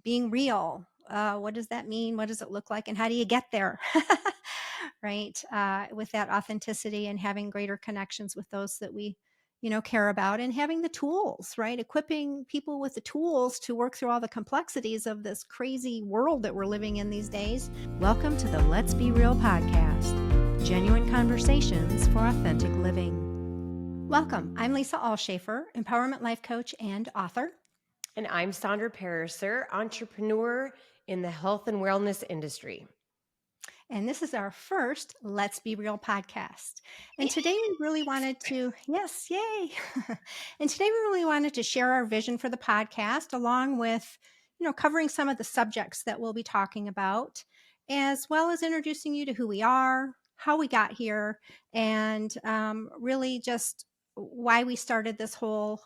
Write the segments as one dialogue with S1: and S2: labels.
S1: being real. What does that mean? What does it look like? And how do you get there? Right. With that authenticity and having greater connections with those that we, care about, and having the tools, right? Equipping people with the tools to work through all the complexities of this crazy world that we're living in these days. Welcome to the Let's Be Real podcast, genuine conversations for authentic living. Welcome. I'm Lisa Ulshafer, empowerment life coach and author.
S2: And I'm Sondra Pariser, entrepreneur in the health and wellness industry.
S1: And this is our first Let's Be Real podcast. And today we really wanted to, yes, yay. And today we really wanted to share our vision for the podcast, along with, covering some of the subjects that we'll be talking about, as well as introducing you to who we are, how we got here, and really just why we started this whole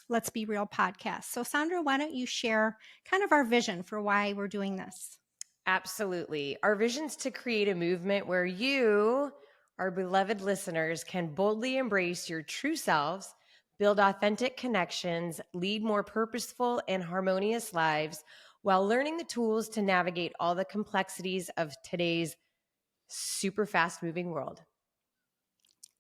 S1: Let's Be Real podcast. So Sondra, why don't you share kind of our vision for why we're doing this?
S2: Absolutely. Our vision's to create a movement where you, our beloved listeners, can boldly embrace your true selves, build authentic connections, lead more purposeful and harmonious lives while learning the tools to navigate all the complexities of today's super fast moving world.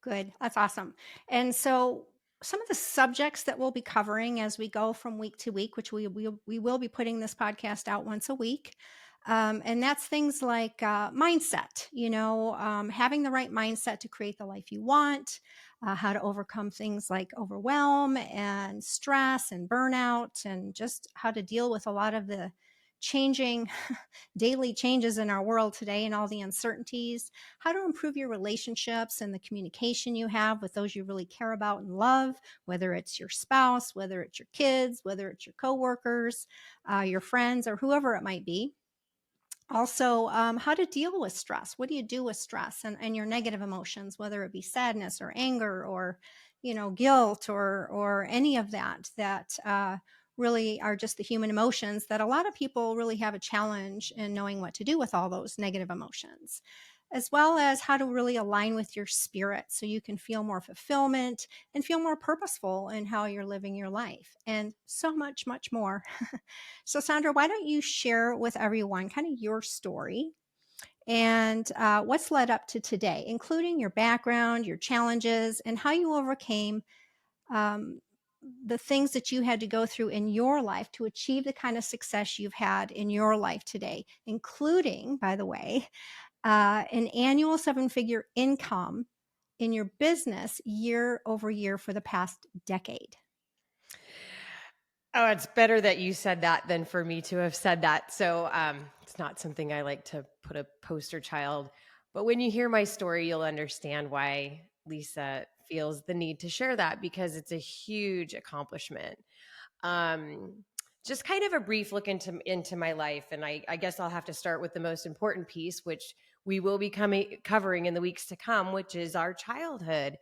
S1: Good. That's awesome. And so some of the subjects that we'll be covering as we go from week to week, which we will be putting this podcast out once a week. And that's things like mindset, having the right mindset to create the life you want, how to overcome things like overwhelm and stress and burnout, and just how to deal with a lot of the changing daily changes in our world today and all the uncertainties, how to improve your relationships and the communication you have with those you really care about and love, whether it's your spouse, whether it's your kids, whether it's your coworkers, your friends, or whoever it might be. Also, how to deal with stress. What do you do with stress and your negative emotions, whether it be sadness or anger or, guilt or any of that really are just the human emotions that a lot of people really have a challenge in knowing what to do with all those negative emotions, as well as how to really align with your spirit so you can feel more fulfillment and feel more purposeful in how you're living your life, and so much, much more. So Sondra, why don't you share with everyone kind of your story and what's led up to today, including your background, your challenges, and how you overcame the things that you had to go through in your life to achieve the kind of success you've had in your life today, including, by the way, an annual 7-figure income in your business year over year for the past decade.
S2: Oh, it's better that you said that than for me to have said that. So it's not something I like to put a poster child. But when you hear my story, you'll understand why Lisa feels the need to share that, because it's a huge accomplishment. Just kind of a brief look into my life. And I guess I'll have to start with the most important piece, which we will be covering in the weeks to come, which is our childhood.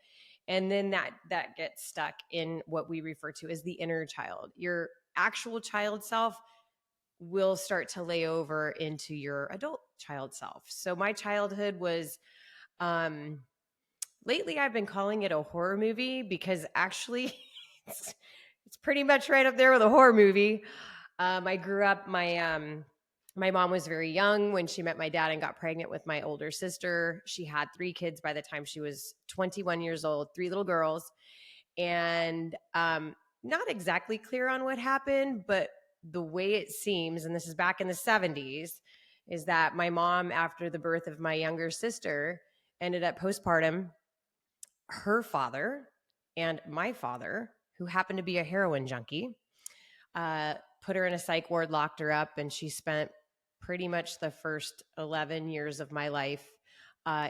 S2: And then that gets stuck in what we refer to as the inner child. Your actual child self will start to lay over into your adult child self. So my childhood was, lately I've been calling it a horror movie, because actually it's pretty much right up there with a horror movie. I grew up, my mom was very young when she met my dad and got pregnant with my older sister. She had 3 kids by the time she was 21 years old, 3 little girls. And not exactly clear on what happened, but the way it seems, and this is back in the 70s, is that my mom, after the birth of my younger sister, ended up postpartum. Her father and my father, who happened to be a heroin junkie, put her in a psych ward, locked her up, and she spent pretty much the first 11 years of my life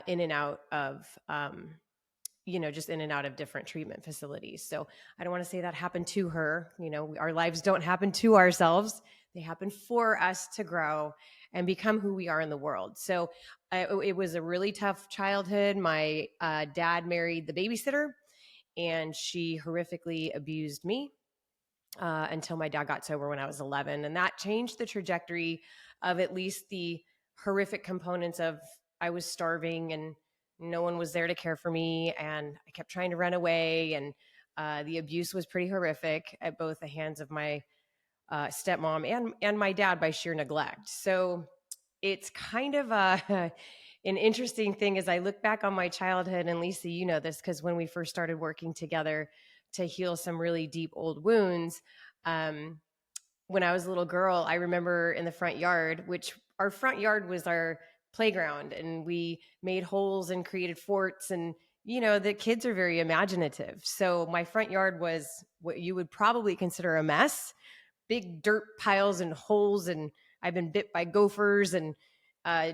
S2: in and out of, just in and out of different treatment facilities. So I don't want to say that happened to her. Our lives don't happen to ourselves. They happen for us to grow and become who we are in the world. So it was a really tough childhood. My dad married the babysitter, and she horrifically abused me until my dad got sober when I was 11. And that changed the trajectory of at least the horrific components of I was starving and no one was there to care for me. And I kept trying to run away. And the abuse was pretty horrific at both the hands of my stepmom and my dad by sheer neglect. So it's kind of an interesting thing as I look back on my childhood. And Lisa, you know this because when we first started working together to heal some really deep old wounds, um, when I was a little girl, I remember in the front yard, which our front yard was our playground, and we made holes and created forts. And, you know, the kids are very imaginative. So my front yard was what you would probably consider a mess, big dirt piles and holes, and I've been bit by gophers, and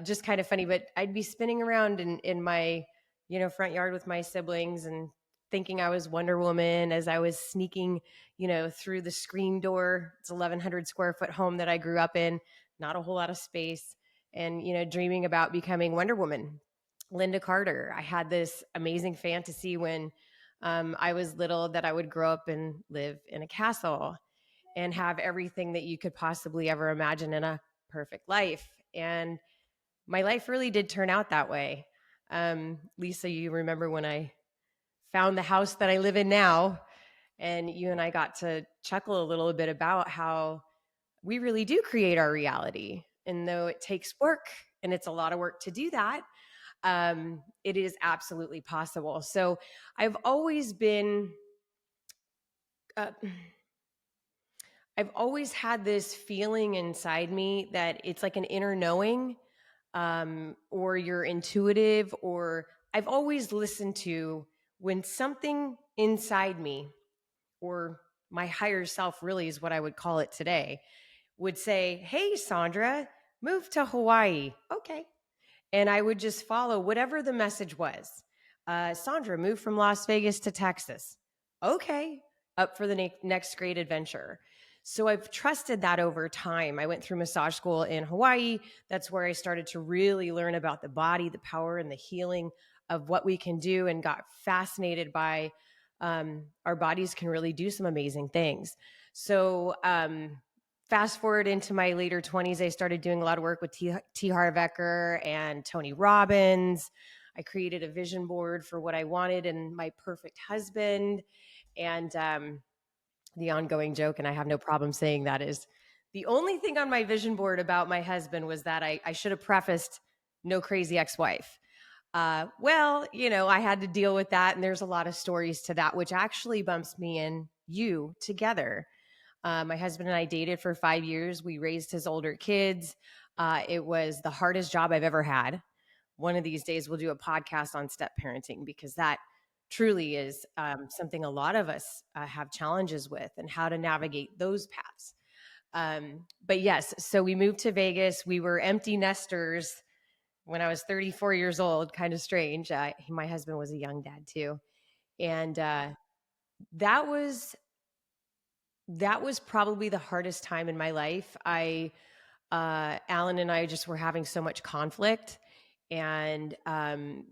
S2: just kind of funny. But I'd be spinning around in my, you know, front yard with my siblings and thinking I was Wonder Woman as I was sneaking, you know, through the screen door. It's 1,100 square foot home that I grew up in, not a whole lot of space, and, you know, dreaming about becoming Wonder Woman, Linda Carter. I had this amazing fantasy when I was little that I would grow up and live in a castle and have everything that you could possibly ever imagine in a perfect life. And my life really did turn out that way. Lisa, you remember when I found the house that I live in now, and you and I got to chuckle a little bit about how we really do create our reality. And though it takes work and it's a lot of work to do that, it is absolutely possible. So I've always been, uh, I've always had this feeling inside me that it's like an inner knowing, or you're intuitive, or I've always listened to when something inside me, or my higher self really is what I would call it today, would say, "Hey, Sondra, move to Hawaii." Okay. And I would just follow whatever the message was. Sondra, move from Las Vegas to Texas. Okay, up for the next great adventure. So I've trusted that over time. I went through massage school in Hawaii. That's where I started to really learn about the body, the power, and the healing of what we can do, and got fascinated by our bodies can really do some amazing things. So fast forward into my later 20s, I started doing a lot of work with T. Harv Eker and Tony Robbins. I created a vision board for what I wanted and my perfect husband. And the ongoing joke, and I have no problem saying that, is the only thing on my vision board about my husband was that I should have prefaced no crazy ex-wife. Well, you know, I had to deal with that. And there's a lot of stories to that, which actually bumps me and you together. My husband and I dated for 5 years. We raised his older kids. It was the hardest job I've ever had. One of these days, we'll do a podcast on step parenting because that truly is something a lot of us have challenges with, and how to navigate those paths. But yes, so we moved to Vegas. We were empty nesters when I was 34 years old. Kind of strange. My husband was a young dad too. And that was that was probably the hardest time in my life. Alan and I just were having so much conflict, and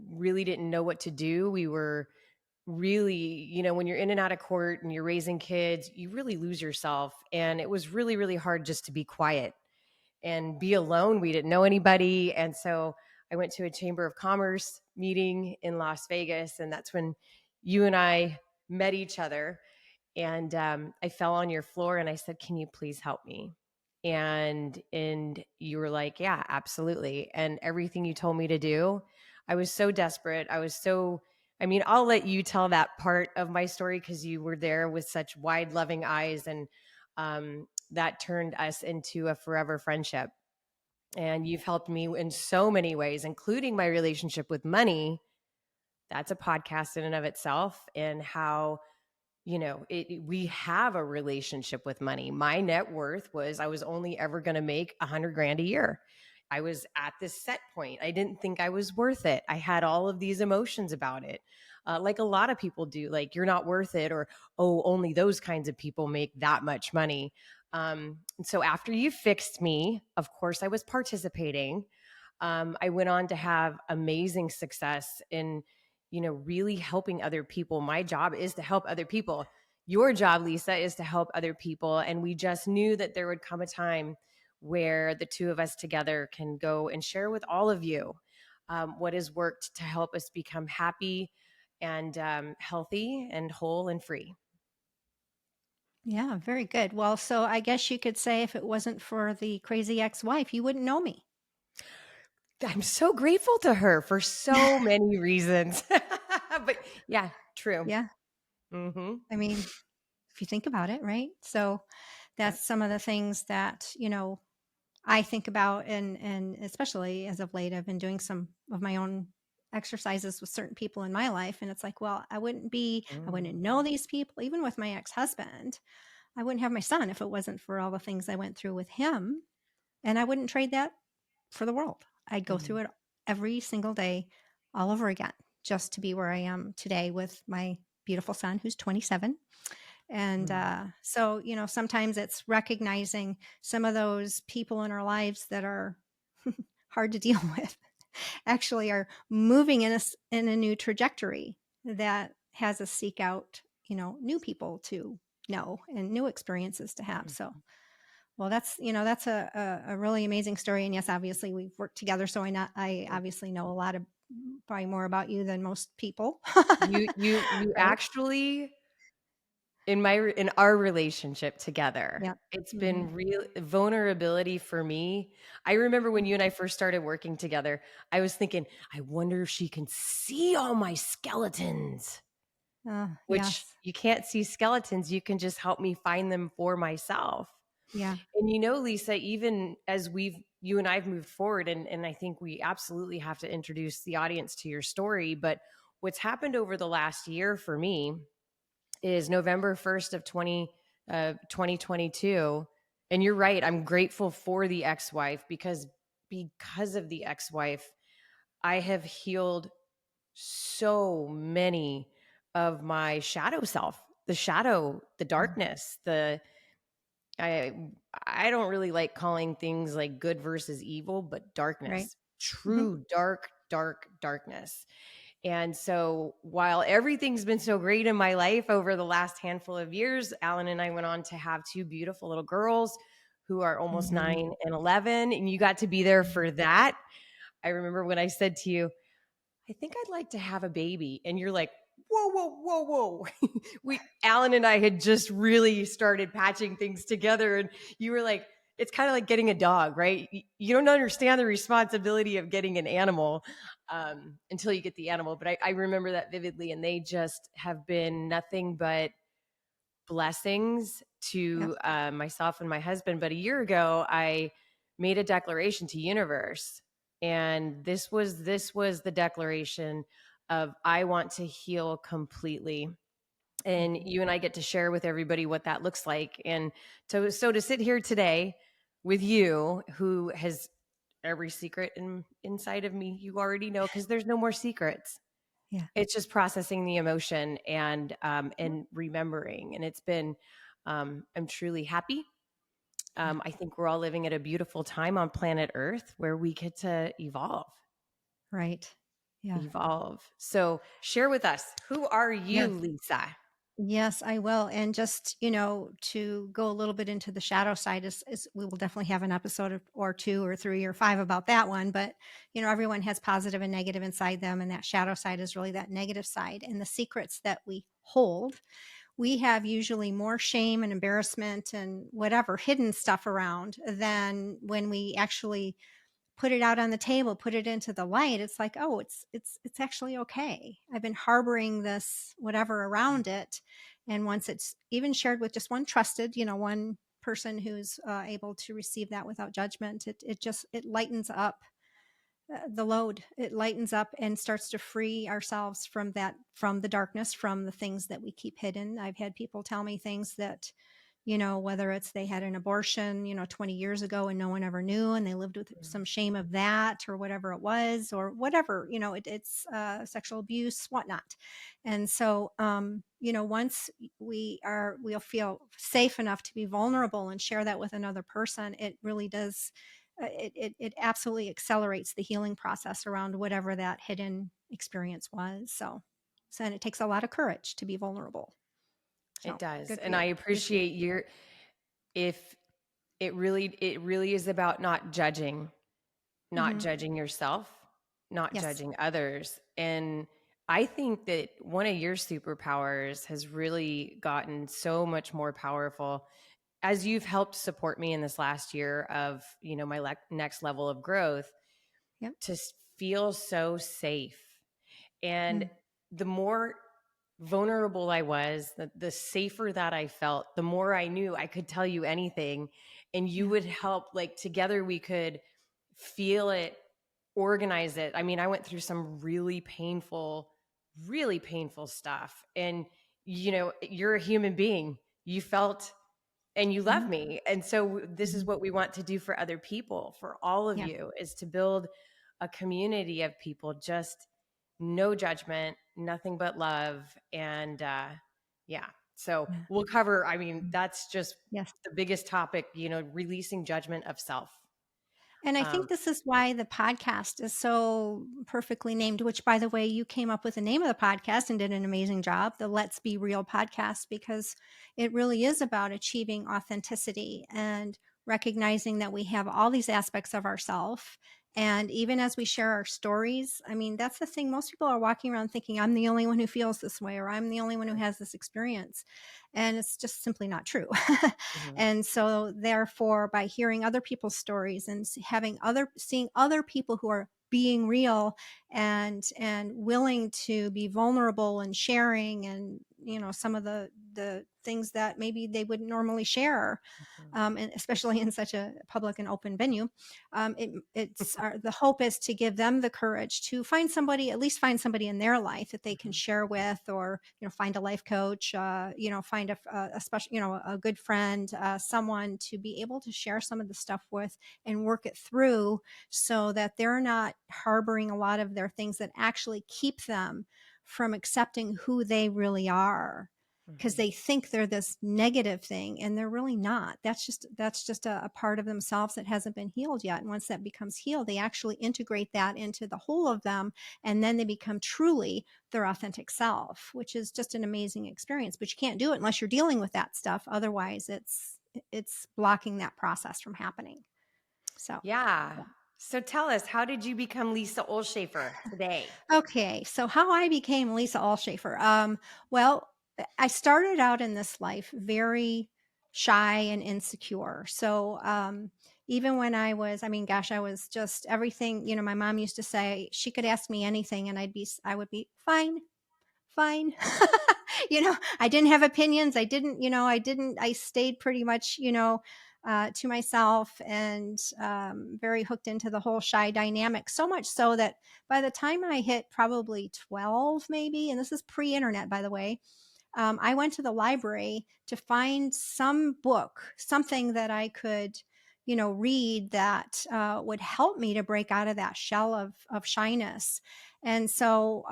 S2: really didn't know what to do. We were really, you know, when you're in and out of court and you're raising kids, you really lose yourself. And it was really, really hard just to be quiet and be alone. We didn't know anybody. And so I went to a Chamber of Commerce meeting in Las Vegas, and that's when you and I met each other. And I fell on your floor and I said, "Can you please help me?" And you were like, "Yeah, absolutely." And everything you told me to do, I was so desperate. I mean, I'll let you tell that part of my story because you were there with such wide, loving eyes, and that turned us into a forever friendship. And you've helped me in so many ways, including my relationship with money. That's a podcast in and of itself, and how, you know, we have a relationship with money. My net worth was, I was only ever going to make 100 grand a year. I was at this set point. I didn't think I was worth it. I had all of these emotions about it. Like a lot of people do, like, you're not worth it, or, oh, only those kinds of people make that much money. And so after you fixed me, of course, I was participating. I went on to have amazing success in, you know, really helping other people. My job is to help other people. Your job, Lisa, is to help other people. And we just knew that there would come a time where the two of us together can go and share with all of you what has worked to help us become happy and healthy and whole and free.
S1: Yeah, very good. Well, so I guess you could say if it wasn't for the crazy ex-wife, you wouldn't know me.
S2: I'm so grateful to her for so many reasons. But yeah, true.
S1: Yeah.
S2: Mhm.
S1: I mean, if you think about it, right? So
S2: Yep.
S1: that's some of the things that, I think about, and especially as of late, I've been doing some of my own exercises with certain people in my life. And it's like, well, I wouldn't
S2: Mm.
S1: know these people, even with my ex-husband. I wouldn't have my son if it wasn't for all the things I went through with him. And I wouldn't trade that for the world. I'd go through
S2: Mhm.
S1: it every single day all over again just to be where I am today with my beautiful son who's 27. And
S2: Mm.
S1: so, sometimes it's recognizing some of those people in our lives that are hard to deal with actually are moving in a new trajectory that has us seek out, new people to know and new experiences to have. So,
S2: Mhm.
S1: well, that's a really amazing story. And yes, obviously we've worked together. So I
S2: Mm.
S1: obviously know a lot of, probably more about you than most people.
S2: You
S1: Right.
S2: actually in our relationship together,
S1: Yeah.
S2: it's
S1: Hmm.
S2: been real vulnerability for me. I remember when you and I first started working together, I was thinking, I wonder if she can see all my skeletons, which
S1: Yes.
S2: you can't see skeletons. You can just help me find them for myself.
S1: Yeah.
S2: And Lisa, even as you and I've moved forward, and I think we absolutely have to introduce the audience to your story, but what's happened over the last year for me is November 1st of 2022. And you're right. I'm grateful for the ex-wife because of the ex-wife, I have healed so many of my shadow self, the
S1: Mm.
S2: darkness, I I don't really like calling things like good versus evil, but
S1: Right.
S2: darkness,
S1: Hmm.
S2: true dark darkness. And so while everything's been so great in my life over the last handful of years, Alan and I went on to have two beautiful little girls who are almost
S1: Hmm.
S2: 9 and 11. And you got to be there for that. I remember when I said to you, I think I'd like to have a baby. And you're like, whoa, whoa, whoa, whoa. Alan and I had just really started patching things together. And you were like, it's kind of like getting a dog, right? You don't understand the responsibility of getting an animal until you get the animal. But I remember that vividly. And they just have been nothing but blessings
S1: Yep.
S2: to myself and my husband. But a year ago, I made a declaration to universe, and this was the declaration of I want to heal completely. And
S1: Hmm.
S2: you and I get to share with everybody what that looks like. And so to sit here today with you, who has every secret inside of me, you already know because there's no more secrets.
S1: Yeah.
S2: It's just processing the emotion and remembering, and it's been I'm truly happy.
S1: Yeah.
S2: I think we're all living at a beautiful time on planet Earth where we get to
S1: Right. Yeah.
S2: evolve. So share with us, who are you,
S1: Yes.
S2: Lisa?
S1: Yes, I will. And just, to go a little bit into the shadow side is we will definitely have an episode or two or three or five about that one. But, everyone has positive and negative inside them. And that shadow side is really that negative side. And the secrets that we hold, we have usually more shame and embarrassment and whatever hidden stuff around than when we actually put it out on the table, put it into the light. It's like, oh, it's actually okay. I've been harboring this whatever around it, and once it's even shared with just one trusted, one person who's able to receive that without judgment, it lightens up the load. It lightens up and starts to free ourselves from the darkness, from the things that we keep hidden. I've had people tell me things that, whether it's they had an abortion, 20 years ago and no one ever knew, and they lived with some shame of that or whatever it was, or whatever, it's sexual abuse, whatnot. And so, once we'll feel safe enough to be vulnerable and share that with another person, it really does it absolutely accelerates the healing process around whatever that hidden experience was. So and it takes a lot of courage to be vulnerable.
S2: It
S1: So
S2: does,
S1: good for
S2: and
S1: you.
S2: I
S1: Good for you.
S2: appreciate your if it really is about not
S1: Hmm.
S2: judging yourself, not
S1: Yes.
S2: judging others. And I think that one of your superpowers has really gotten so much more powerful as you've helped support me in this last year of, my next level of growth
S1: Yep.
S2: to feel so safe. And
S1: Mm,
S2: the more vulnerable I was, the safer that I felt, the more I knew I could tell you anything and you
S1: yeah.
S2: would help. Like together we could feel it, organize it. I mean, I went through some really painful stuff. And, you're a human being. You felt and you love
S1: Mhm.
S2: me. And so this is
S1: Mhm.
S2: what we want to do for other people, for all of
S1: Yeah.
S2: you, is to build a community of people, just no judgment, nothing but love. And yeah, so
S1: Yeah.
S2: we'll cover, I mean,
S1: Mm.
S2: that's just
S1: Yes.
S2: the biggest topic, releasing judgment of self.
S1: And I think
S2: Um,
S1: this is why the podcast is so perfectly named, which, by the way, you came up with the name of the podcast and did an amazing job, the Let's Be Real podcast, because it really is about achieving authenticity and recognizing that we have all these aspects of ourself. And even as we share our stories, I mean, that's the thing. Most people are walking around thinking, I'm the only one who feels this way, or I'm the only one who has this experience. And it's just simply not true.
S2: mhm,
S1: And so therefore, by hearing other people's stories and seeing other people who are being real and willing to be vulnerable and sharing, and some of the things that maybe they wouldn't normally share,
S2: mhm.
S1: and especially in such a public and open venue. The hope is to give them the courage to find somebody, at least find somebody in their life that they can
S2: Mhm.
S1: share with, or find a life coach, find a special, a good friend, someone to be able to share some of the stuff with and work it through, so that they're not harboring a lot of their things that actually keep them from accepting who they really are, because
S2: Mhm.
S1: they think they're this negative thing and they're really not. That's just a part of themselves that hasn't been healed yet. And once that becomes healed, they actually integrate that into the whole of them, and then they become truly their authentic self, which is just an amazing experience. But you can't do it unless you're dealing with that stuff. Otherwise, it's blocking that process from happening. So,
S2: Yeah.
S1: yeah.
S2: So tell us, how did you become Lisa Ulshafer today?
S1: Okay, so how I became Lisa Ulshafer. Well, I started out in this life very shy and insecure. So, even when I mean, gosh, I was just everything. My mom used to say she could ask me anything, and I would be fine, fine. I didn't have opinions. I stayed pretty much, to myself, and very hooked into the whole shy dynamic. So much so that by the time I hit probably 12, maybe, and this is pre internet, by the way, I went to the library to find some book, something that I could, read that would help me to break out of that shell of shyness. And so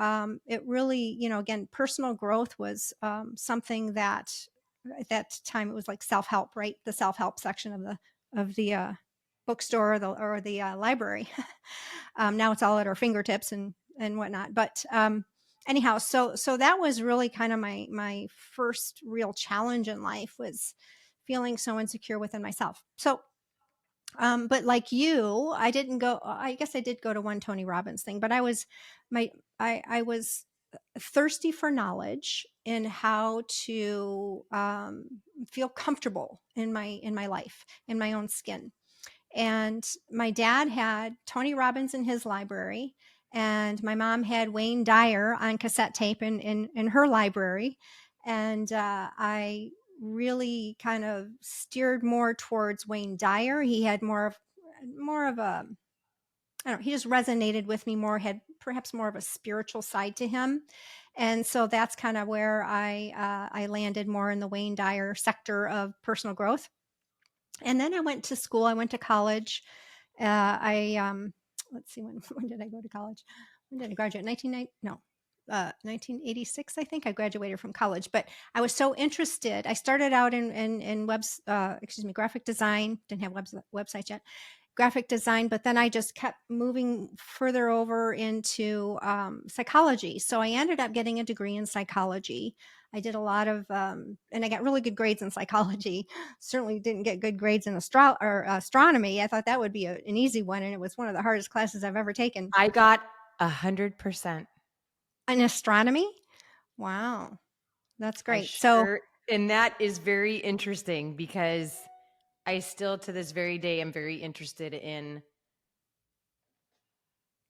S1: it really, again, personal growth was something that at that time it was like self help, right? The self help section of the bookstore, or the library. Now it's all at our fingertips and whatnot. But anyhow, so that was really kind of my first real challenge in life, was feeling so insecure within myself. So but like you, I didn't go, I guess I did go to one Tony Robbins thing, but my I was thirsty for knowledge in how to feel comfortable in my life, in my own skin. And my dad had Tony Robbins in his library, and my mom had Wayne Dyer on cassette tape in her library. And I really kind of steered more towards Wayne Dyer. He had more of a, I don't know, he just resonated with me more, had perhaps more of a spiritual side to him. And so that's kind of where I landed more in the Wayne Dyer sector of personal growth. And then I went to school. I went to college. I let's see, when did I go to college? When did I graduate? 1990? No. 1986, I think I graduated from college. But I was so interested. I started out in graphic design. Didn't have websites yet, graphic design, but then I just kept moving further over into psychology. So I ended up getting a degree in psychology. I did a lot of, and I got really good grades in psychology. Certainly didn't get good grades in astronomy. I thought that would be an easy one, and it was one of the hardest classes I've ever taken.
S2: I got 100%.
S1: In astronomy? Wow, that's
S2: I
S1: great. So
S2: sure and that is very interesting because I still to this very day am very interested in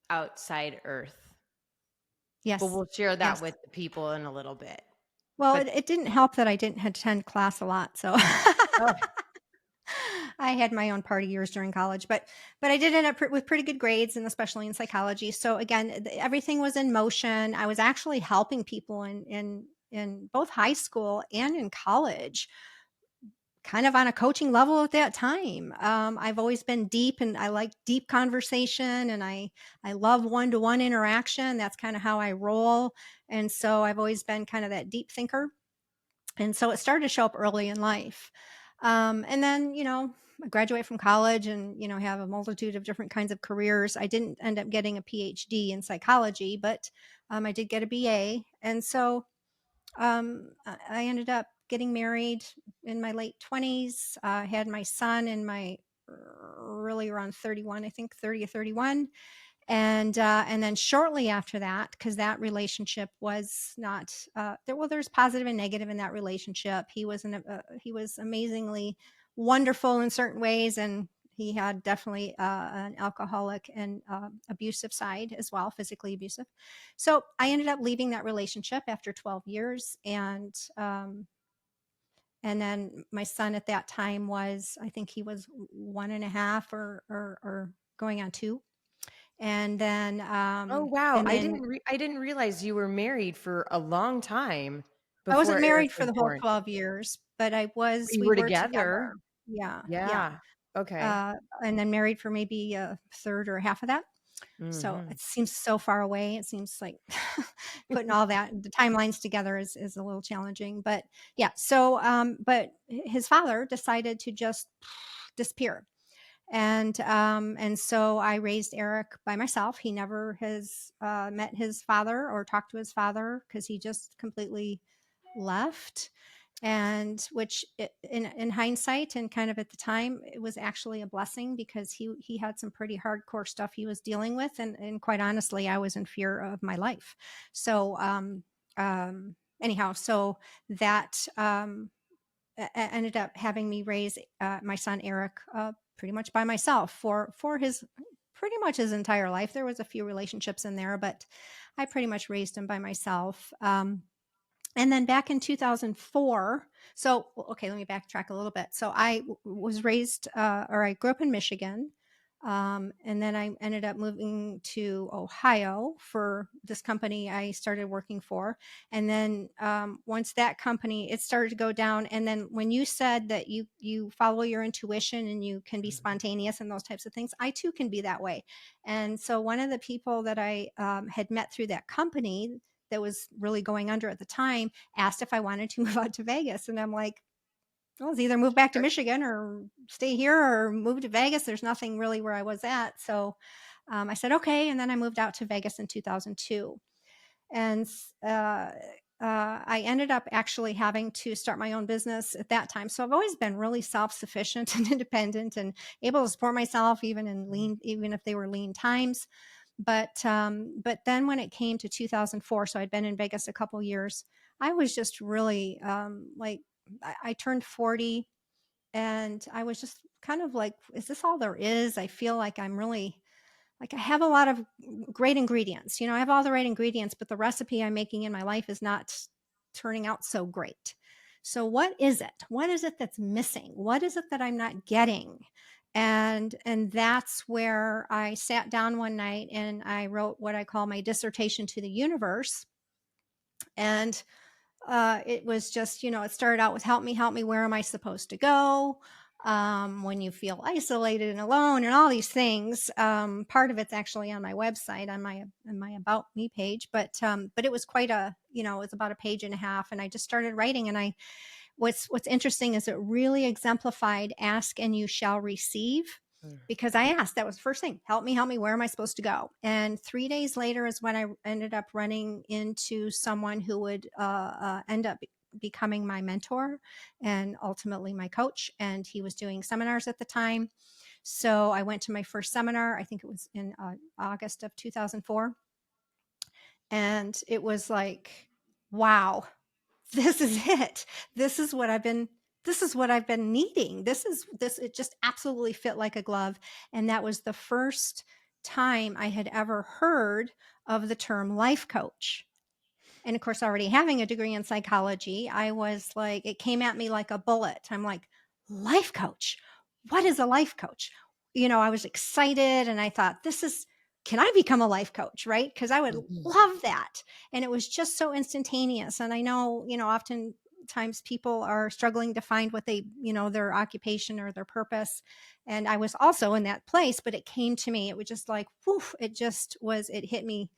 S2: outside Earth. But
S1: yes,
S2: we'll share that
S1: yes.
S2: with the people in a little bit.
S1: Well,
S2: But
S1: it didn't help that I didn't attend class a lot, so
S2: oh,
S1: I had my own party years during college, but I did end up with pretty good grades, and especially in psychology. So again, everything was in motion. I was actually helping people in both high school and in college, kind of on a coaching level at that time. I've always been deep, and I like deep conversation, and I love one to one interaction. That's kind of how I roll, and so I've always been kind of that deep thinker. And so it started to show up early in life. And then, I graduate from college and, have a multitude of different kinds of careers. I didn't end up getting a PhD in psychology, but I did get a BA. And so I ended up getting married in my late 20s. Had my son in my really around 31, I think 30 or 31, and then shortly after that, because that relationship was not there's positive and negative in that relationship. He was amazingly wonderful in certain ways, and he had definitely an alcoholic and abusive side as well, physically abusive. So I ended up leaving that relationship after 12 years, and then my son at that time was, I think he was one and a half, or going on two. And then,
S2: oh wow,
S1: and then
S2: I didn't realize you were married for a long time
S1: I
S2: before
S1: wasn't
S2: Eric
S1: married for
S2: was
S1: the whole
S2: born.
S1: 12 years, but
S2: You
S1: we
S2: were
S1: were together.
S2: together?
S1: Yeah, yeah.
S2: Yeah. Okay.
S1: Uh, and then married for maybe a third or half of that. So
S2: Mhm.
S1: it seems so far away. It seems like putting all that the timelines together is a little challenging. But yeah, so but his father decided to just disappear. And so I raised Eric by myself. He never has met his father or talked to his father because he just completely left. And which in hindsight and kind of at the time, it was actually a blessing because he had some pretty hardcore stuff he was dealing with, and quite honestly, I was in fear of my life. So anyhow, so that ended up having me raise my son Eric pretty much by myself for his pretty much his entire life. There was a few relationships in there, but I pretty much raised him by myself. And then back in 2004, so okay, let me backtrack a little bit. So was raised, or I grew up in Michigan, and then I ended up moving to Ohio for this company I started working for. And then once that company, it started to go down. And then when you said that you follow your intuition and you can be
S2: Mhm.
S1: spontaneous and those types of things, I too can be that way. And so one of the people that I had met through that company that was really going under at the time asked if I wanted to move out to Vegas. And I'm like, well, it's either move back to
S2: Sure.
S1: Michigan or stay here or move to Vegas. There's nothing really where I was at. So I said, okay. And then I moved out to Vegas in 2002. And I ended up actually having to start my own business at that time. So I've always been really self-sufficient and independent and able to support myself even in lean, even if they were lean times. But then when it came to 2004, so I'd been in Vegas a couple years, I was just really like I turned 40, and I was just kind of like, is this all there is? I feel like I'm really like I have a lot of great ingredients. I have all the right ingredients, but the recipe I'm making in my life is not turning out so great. So what is it? What is it that's missing? What is it that I'm not getting? And that's where I sat down one night and I wrote what I call my dissertation to the universe. And it was just, it started out with help me, where am I supposed to go? When you feel isolated and alone and all these things. Part of it's actually on my website, on my about me page, but it was quite it was about a page and a half, and I just started writing. And what's interesting is it really exemplified ask and you shall receive,
S2: Mm.
S1: because I asked. That was the first thing. Help me, where am I supposed to go? And 3 days later is when I ended up running into someone who would end up becoming my mentor and ultimately my coach. And he was doing seminars at the time. So I went to my first seminar. I think it was in August of 2004. And it was like, wow, this is it. This is what I've been this is what I've been needing. This it just absolutely fit like a glove. And that was the first time I had ever heard of the term life coach. And of course, already having a degree in psychology, I was like, it came at me like a bullet. I'm like, life coach? What is a life coach? I was excited and I thought, can I become a life coach? Right. Because I would
S2: Mhm.
S1: love that. And it was just so instantaneous. And I know, oftentimes people are struggling to find what their occupation or their purpose. And I was also in that place, but it came to me. It was just like, whew, it hit me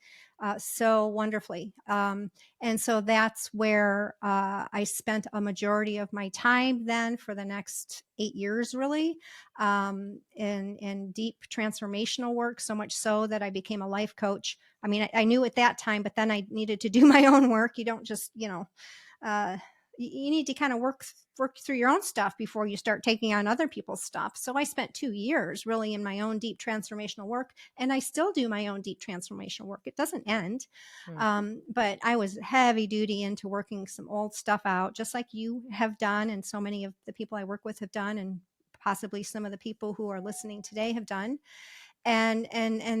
S1: so wonderfully. And so that's where I spent a majority of my time then for the next 8 years, really, in deep transformational work, so much so that I became a life coach. I mean, I knew at that time, but then I needed to do my own work. You don't just, uh, you need to kind of work through your own stuff before you start taking on other people's stuff. So I spent 2 years really in my own deep transformational work, and I still do my own deep transformational work. It doesn't end.
S2: Mm.
S1: But I was heavy duty into working some old stuff out, just like you have done, and so many of the people I work with have done, and possibly some of the people who are listening today have done. And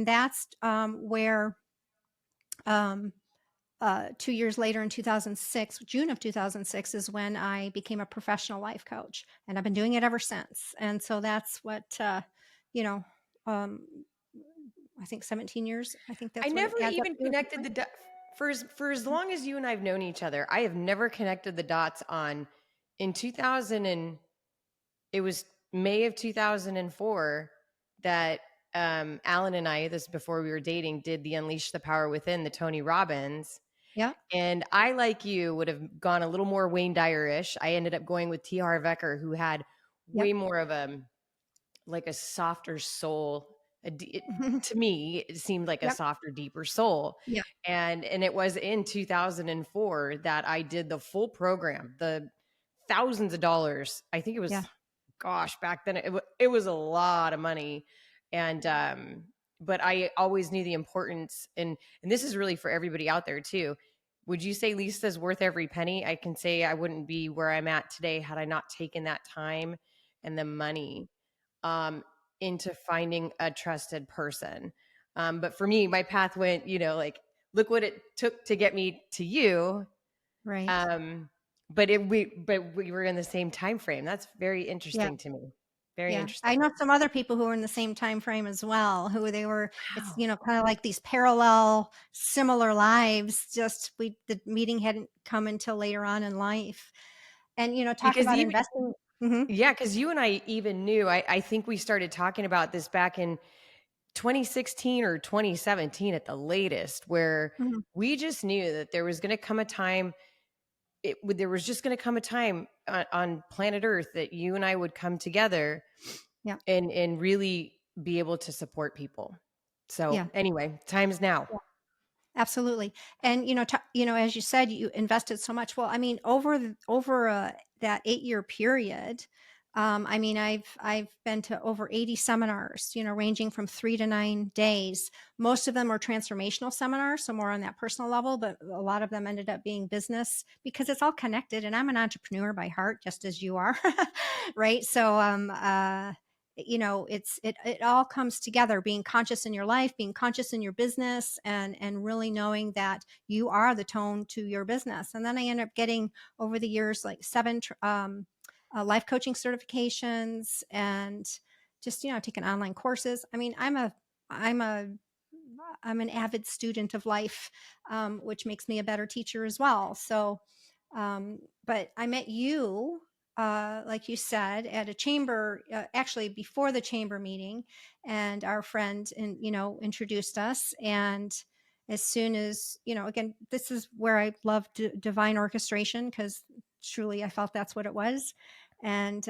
S1: that's where. Um, 2 years later in 2006, June of 2006, is when I became a professional life coach. And I've been doing it ever since. And so that's what, you know, um, I think 17 years. I think
S2: I
S1: that's what it
S2: never
S1: adds up
S2: even
S1: to at this
S2: connected
S1: point.
S2: for as long as you and I've known each other. I have never connected the dots on in 2000 and it was May of 2004 that Alan and I, this before we were dating, did the Unleash the Power Within, the Tony Robbins.
S1: Yeah.
S2: And I, like you, would have gone a little more Wayne Dyer-ish. I ended up going with T. Harv Eker, who had
S1: Yep.
S2: way more of a softer soul. To me, it seemed like a
S1: Yep.
S2: softer, deeper soul.
S1: Yeah.
S2: And it was in 2004 that I did the full program, the thousands of dollars. I think it
S1: Yeah.
S2: was, gosh, back then it was a lot of money. And but I always knew the importance, and this is really for everybody out there too. Would you say Lisa's worth every penny? I can say I wouldn't be where I'm at today had I not taken that time and the money um, into finding a trusted person. But for me, my path went, like, look what it took to get me to you.
S1: Right.
S2: Um, but we were in the same time frame. That's very
S1: Yeah.
S2: interesting to me. Very
S1: Yeah. I
S2: interesting.
S1: know some other people who were in the same time frame as well, who they were, it's,
S2: Wow.
S1: kind of like these parallel, similar lives. Just the meeting hadn't come until later on in life. And, talk
S2: Because
S1: about
S2: even
S1: investing. Hmm.
S2: Yeah, because you and I even knew. I think we started talking about this back in 2016 or 2017 at the latest, where
S1: Hmm.
S2: we just knew that there was going to come a time there was just going to come a time on planet Earth that you and I would come together
S1: Yeah.
S2: and really be able to support people. So
S1: Yeah.
S2: anyway, time's now.
S1: Absolutely. And, as you said, you invested so much. Well, I mean, over that 8 year period, I mean, I've been to over 80 seminars, ranging from 3 to 9 days. Most of them were transformational seminars, so more on that personal level, but a lot of them ended up being business because it's all connected. And I'm an entrepreneur by heart, just as you are, right? So, it all comes together, being conscious in your life, being conscious in your business, and really knowing that you are the tone to your business. And then I ended up getting, over the years, like seven life coaching certifications, and just taking online courses. I mean, i'm a I'm an avid student of life, which makes me a better teacher as well. So, but I met you, like you said, at a chamber, actually before the chamber meeting, and our friend, introduced us. And as soon as, again, this is where I love divine orchestration, because truly I felt that's what it was. And,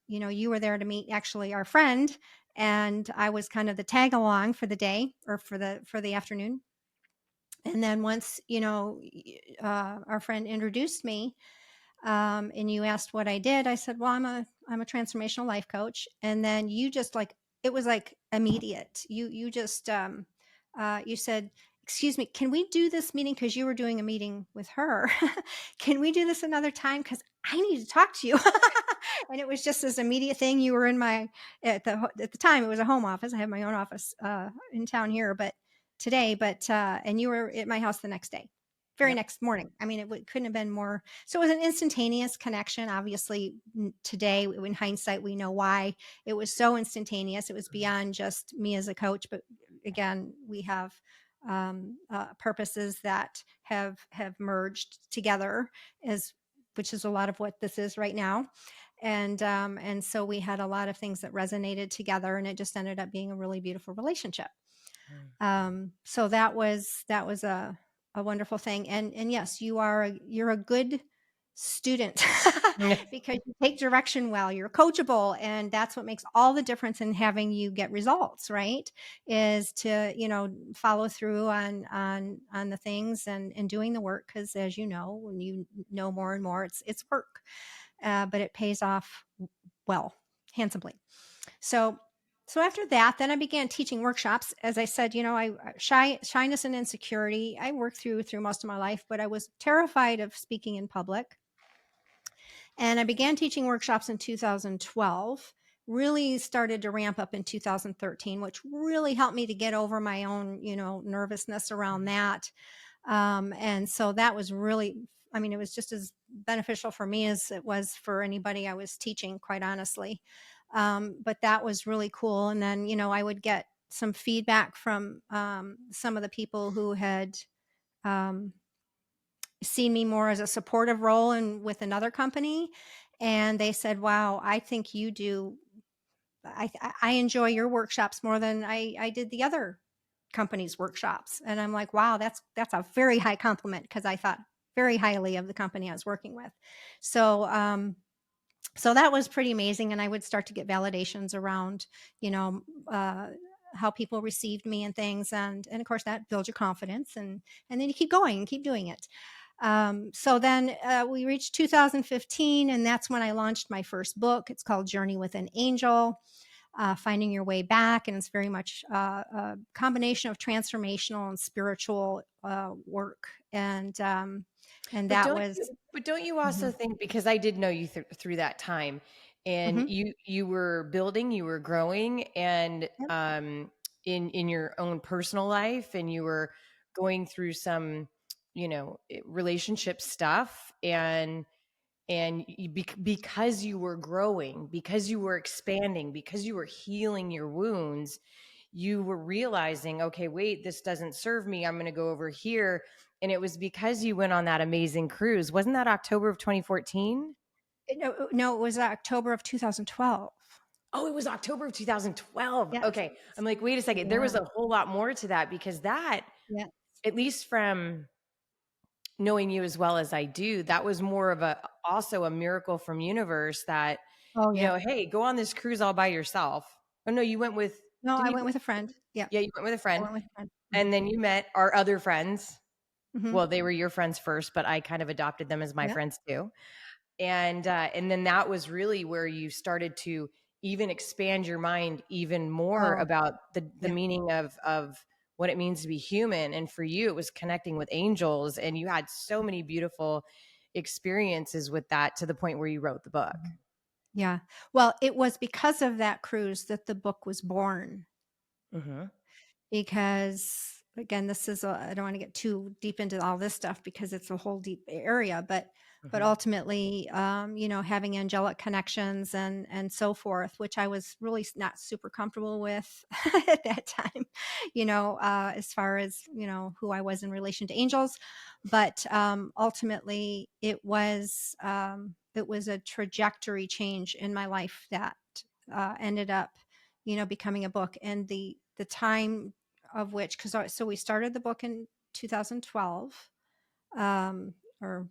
S1: you were there to meet actually our friend, and I was kind of the tag along for the day, or for the afternoon. And then once, our friend introduced me, and you asked what I did, I said, "Well, I'm a transformational life coach." And then you just, like, it was like immediate. You just, you said, excuse me, can we do this meeting? Because you were doing a meeting with her. Can we do this another time? Because I need to talk to you. And it was just this immediate thing. You were in my, at the time, it was a home office. I have my own office in town here, but today, and you were at my house the next day, very
S2: Yep.
S1: next morning. I mean, couldn't have been more. So it was an instantaneous connection. Obviously, today, in hindsight, we know why it was so instantaneous. It was beyond just me as a coach, but again, we have purposes that have merged together, as which is a lot of what this is right now. And so we had a lot of things that resonated together, and it just ended up being a really beautiful relationship. So that was a wonderful thing. And yes, you're a good student
S2: Mm.
S1: because you take direction well, you're coachable, and that's what makes all the difference in having you get results, right? Is to, follow through on the things and doing the work, because as you know, when you know more and more, it's work. But it pays off well, handsomely. So so after that, then I began teaching workshops. As I said, shyness and insecurity I worked through most of my life, but I was terrified of speaking in public. And I began teaching workshops in 2012. Really started to ramp up in 2013, which really helped me to get over my own, nervousness around that. And so that was really, I mean, it was just as beneficial for me as it was for anybody I was teaching, quite honestly. But that was really cool. And then, I would get some feedback from some of the people who had um, seen me more as a supportive role and with another company. And they said, wow, I think you do. I enjoy your workshops more than I did the other company's workshops. And I'm like, wow, that's a very high compliment, because I thought very highly of the company I was working with. So so that was pretty amazing. And I would start to get validations around, you know, uh, how people received me and things. And of course that builds your confidence, and then you keep going and keep doing it. So then we reached 2015, and that's when I launched my first book. It's called Journey with an Angel, Finding Your Way Back. And it's very much a combination of transformational and spiritual work. And
S2: But
S1: that
S2: don't
S1: was,
S2: you but don't you also
S1: mhm,
S2: think, because I did know you through that time, and
S1: mhm,
S2: you were building, you were growing, and
S1: yep,
S2: in your own personal life, and you were going through some, relationship stuff, and because you were growing, because you were expanding, because you were healing your wounds, you were realizing, okay, wait, this doesn't serve me, I'm going to go over here. And it was because you went on that amazing cruise. Wasn't that October of 2014?
S1: no, no, it was October of 2012.
S2: Oh, it was October of 2012.
S1: Yes.
S2: Okay, I'm like, wait a second, there
S1: Yeah.
S2: was a whole lot more to that, because that,
S1: Yeah.
S2: at least from knowing you as well as I do, that was more of a, also a miracle from universe that,
S1: Oh, yeah.
S2: hey, go on this cruise all by yourself. Oh no, you went with,
S1: No,
S2: didn't
S1: I
S2: you?
S1: went with a friend. Yeah.
S2: Yeah, you went with a
S1: I
S2: friend.
S1: went with a friend.
S2: And then you met our other friends.
S1: Mhm.
S2: Well, they were your friends first, but I kind of adopted them as my
S1: Yeah.
S2: friends too. And then that was really where you started to even expand your mind even more
S1: Oh,
S2: about the
S1: yeah.
S2: meaning of what it means to be human. And for you, it was connecting with angels, and you had so many beautiful experiences with that, to the point where you wrote the book.
S1: Mhm. Yeah. Well, it was because of that cruise that the book was born.
S2: Hmm.
S1: Because again, this is I don't want to get too deep into all this stuff because it's a whole deep area, but
S2: Hmm.
S1: ultimately, having angelic connections and so forth, which I was really not super comfortable with at that time, as far as who I was in relation to angels. But ultimately it was a trajectory change in my life that ended up becoming a book. And the time of which, because so we started the book in 2012, um, or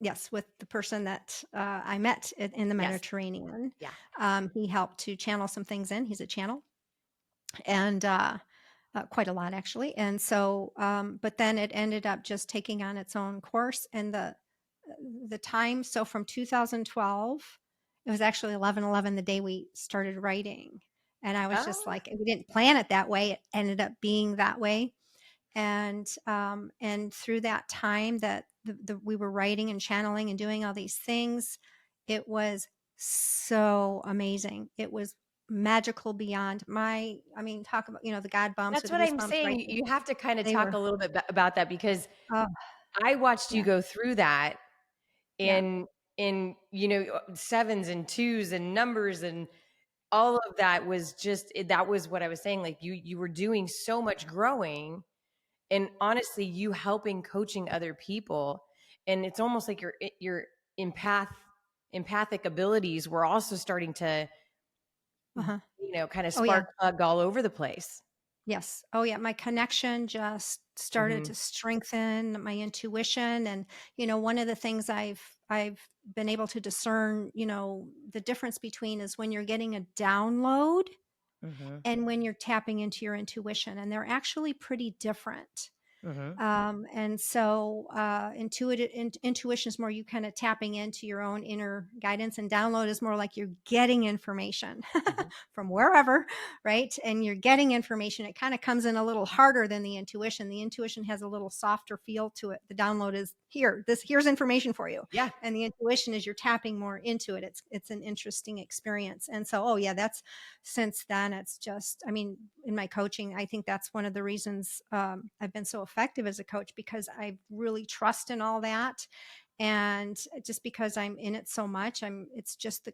S1: yes, with the person that I met in the
S2: Yes.
S1: Mediterranean.
S2: Yeah.
S1: He helped to channel some things in. He's a channel, and quite a lot actually. And so, but then it ended up just taking on its own course, and the time. So from 2012, it was actually 11/11 the day we started writing. And I was just
S2: Oh,
S1: like, we didn't plan it that way. It ended up being that way. And through that time that we were writing and channeling and doing all these things, it was so amazing. It was magical beyond my, I mean, talk about, the God bumps or
S2: That's
S1: the
S2: what I'm
S1: goosebumps,
S2: saying.
S1: right?
S2: You have to kind of
S1: They
S2: talk
S1: were,
S2: a little bit about that, because
S1: oh,
S2: I watched you
S1: yeah,
S2: go through that
S1: yeah,
S2: in sevens and twos and numbers, and all of that was that was what I was saying. Like, you were doing so much growing, and honestly, you helping coaching other people, and it's almost like your empathic abilities were also starting to
S1: uh-huh.
S2: kind of
S1: Oh, yeah.
S2: spark plug all over the place.
S1: Yes. Oh, yeah. My connection just started
S2: Hmm.
S1: to strengthen, my intuition. And, one of the things I've been able to discern, the difference between is when you're getting a download
S2: Hmm.
S1: and when you're tapping into your intuition. And they're actually pretty different.
S2: Hmm.
S1: And so intuition is more you kind of tapping into your own inner guidance, and download is more like you're getting information
S2: Hmm.
S1: from wherever, right? And you're getting information. It kind of comes in a little harder than the intuition. The intuition has a little softer feel to it. The download is here's information for you.
S2: Yeah.
S1: And the intuition is you're tapping more into it. It's an interesting experience. And so, oh yeah, that's since then, it's just, I mean, in my coaching, I think that's one of the reasons I've been so effective as a coach, because I really trust in all that. And just because I'm in it so much, it's just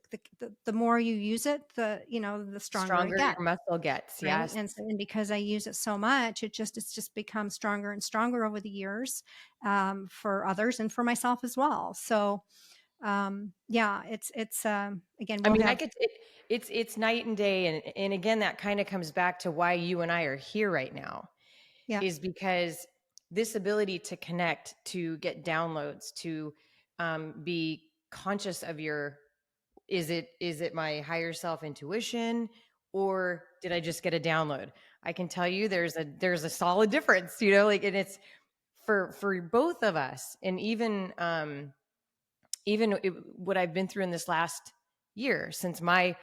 S1: the more you use it, the stronger it
S2: Stronger
S1: gets.
S2: your muscle gets.
S1: Right.
S2: Yes.
S1: And because I use it so much, it's just become stronger and stronger over the years, for others and for myself as well. So, yeah, again,
S2: I
S1: we'll
S2: mean,
S1: have,
S2: it's night and day, and again, that kind of comes back to why you and I are here right now,
S1: yeah,
S2: is because this ability to connect, to get downloads, to be conscious of your, is it my higher self intuition, or did I just get a download? I can tell you there's a solid difference, like, and it's for both of us, and what I've been through in this last year since my,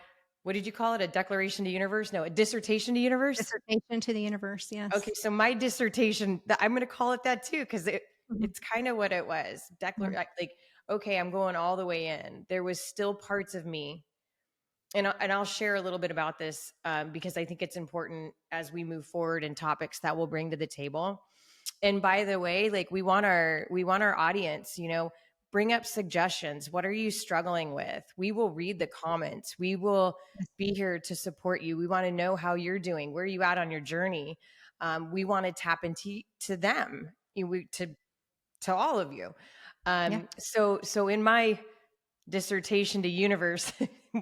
S2: what did you call it? A declaration to universe? No, a dissertation to universe.
S1: dissertation to the universe.
S2: Okay,
S1: Yes.
S2: so my dissertation, I'm going to call it that too, because
S1: Mhm.
S2: it's kind of what it was.
S1: Mhm.
S2: Like, okay, I'm going all the way in. There was still parts of me, and I'll share a little bit about this, because I think it's important as we move forward in topics that we'll bring to the table. And by the way, like, we want our audience, bring up suggestions. What are you struggling with? We will read the comments. We will
S1: Yes.
S2: be here to support you. We want to know how you're doing. Where are you at on your journey? We want to tap into to them, to all of you.
S1: Yeah.
S2: So in my dissertation to universe,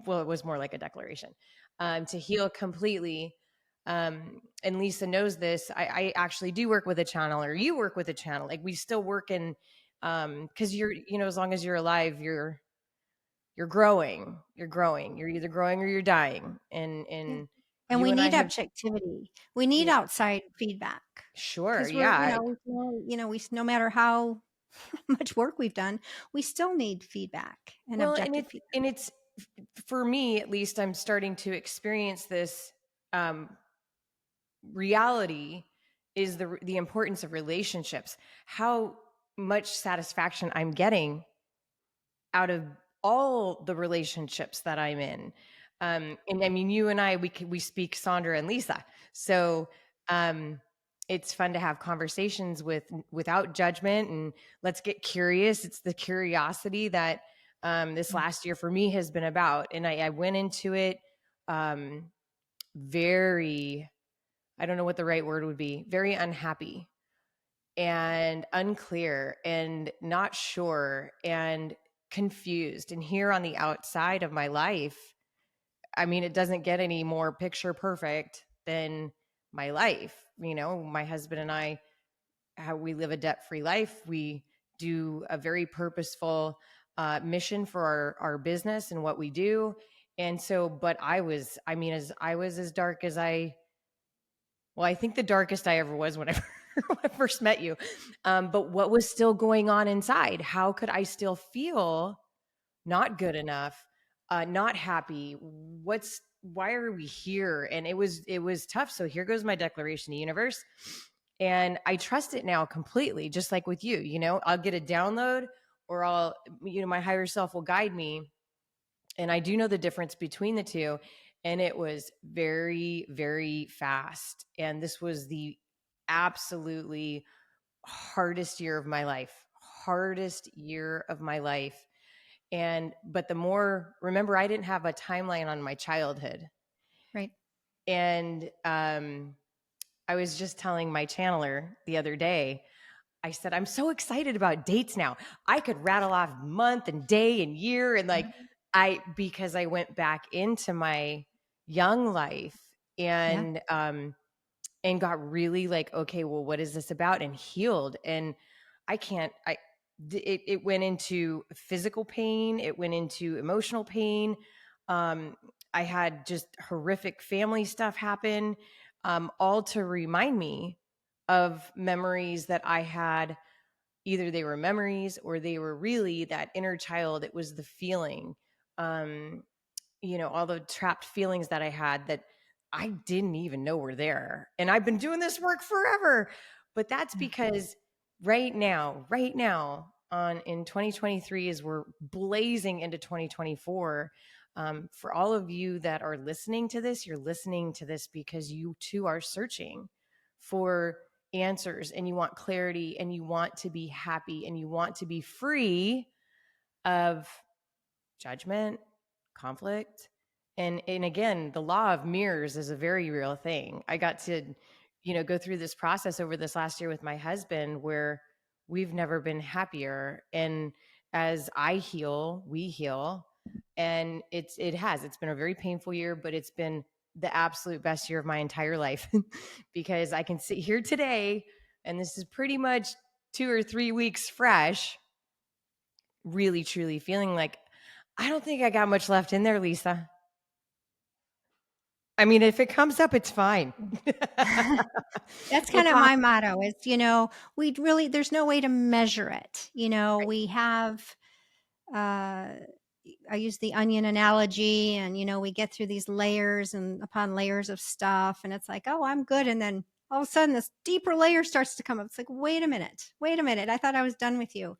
S2: well, it was more like a declaration, to heal completely. And Lisa knows this. I actually do work with a channel, or you work with a channel. Like, we still work in, because as long as you're alive, you're growing. You're growing. You're either growing or you're dying. And
S1: Yeah.
S2: and
S1: And
S2: you
S1: we
S2: and I
S1: need
S2: have,
S1: objectivity. We need
S2: yeah,
S1: outside feedback,
S2: sure,
S1: because we're,
S2: yeah.
S1: no matter how much work we've done, we still need feedback and
S2: Well, and
S1: objective
S2: it's
S1: feedback.
S2: and it's for me, at least, I'm starting to experience this, um, reality, is the importance of relationships, how much satisfaction I'm getting out of all the relationships that I'm in. And I mean, you and I, we speak Sondra and Lisa, so um, it's fun to have conversations without judgment, and let's get curious. It's the curiosity that, this
S1: Mm.
S2: last year for me has been about, and I went into it, um, very, I don't know what the right word would be, very unhappy and unclear and not sure and confused. And here on the outside of my life, I mean, it doesn't get any more picture perfect than my life. My husband and I, how we live a debt free life. We do a very purposeful mission for our business and what we do. And so, but I mean, as I was as dark as I think the darkest I ever was when I when I first met you. But what was still going on inside? How could I still feel not good enough, not happy? Why are we here? And it was tough. So here goes my declaration to universe. And I trust it now completely, just like with you. I'll get a download, or my higher self will guide me. And I do know the difference between the two. And it was very, very fast. And this was the absolutely hardest year of my life, hardest year of my life. But the more, remember, I didn't have a timeline on my childhood.
S1: Right.
S2: And I was just telling my channeler the other day, I said, I'm so excited about dates now. I could rattle off month and day and year. And like, because I went back into my young life,
S1: Yeah.
S2: and got really like, okay, well, what is this about? And healed. And I can't, I, it went into physical pain. It went into emotional pain. Um, I had just horrific family stuff happen, all to remind me of memories that I had. Either they were memories or they were really that inner child. It was the feeling. Um, all the trapped feelings that I had that I didn't even know were there. And I've been doing this work forever. But that's
S1: Yeah.
S2: because right now on in 2023, as we're blazing into 2024, for all of you that are listening to this, you're listening to this because you too are searching for answers, and you want clarity, and you want to be happy, and you want to be free of judgment, conflict. And again, the law of mirrors is a very real thing. I got to, go through this process over this last year with my husband where we've never been happier. And as I heal, we heal. And it's been a very painful year, but it's been the absolute best year of my entire life because I can sit here today, and this is pretty much 2 or 3 weeks fresh, really truly feeling like I don't think I got much left in there, Lisa. I mean, if it comes up, it's fine.
S1: That's
S2: We'll
S1: kind of
S2: talk.
S1: my motto is, we really, there's no way to measure it. We have, uh, I use the onion analogy, and, we get through these layers and upon layers of stuff, and it's like, oh, I'm good. And then all of a sudden this deeper layer starts to come up. It's like, wait a minute. I thought I was done with you.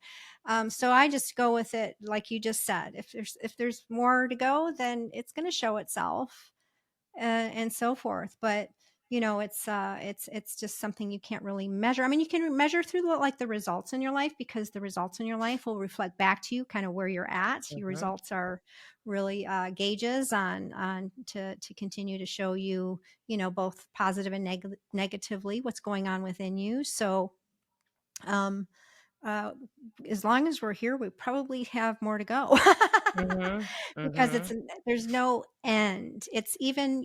S1: So I just go with it. Like you just said, if there's more to go, then it's going to show itself, and so forth. But it's just something you can't really measure. I mean, you can measure through the results in your life, because the results in your life will reflect back to you kind of where you're at. Your
S2: Mhm,
S1: results are really gauges on to continue to show you, both positive and negatively what's going on within you. So um uh, as long as we're here, we probably have more to go.
S2: mhm,
S1: Because
S2: mhm,
S1: there's no end. It's even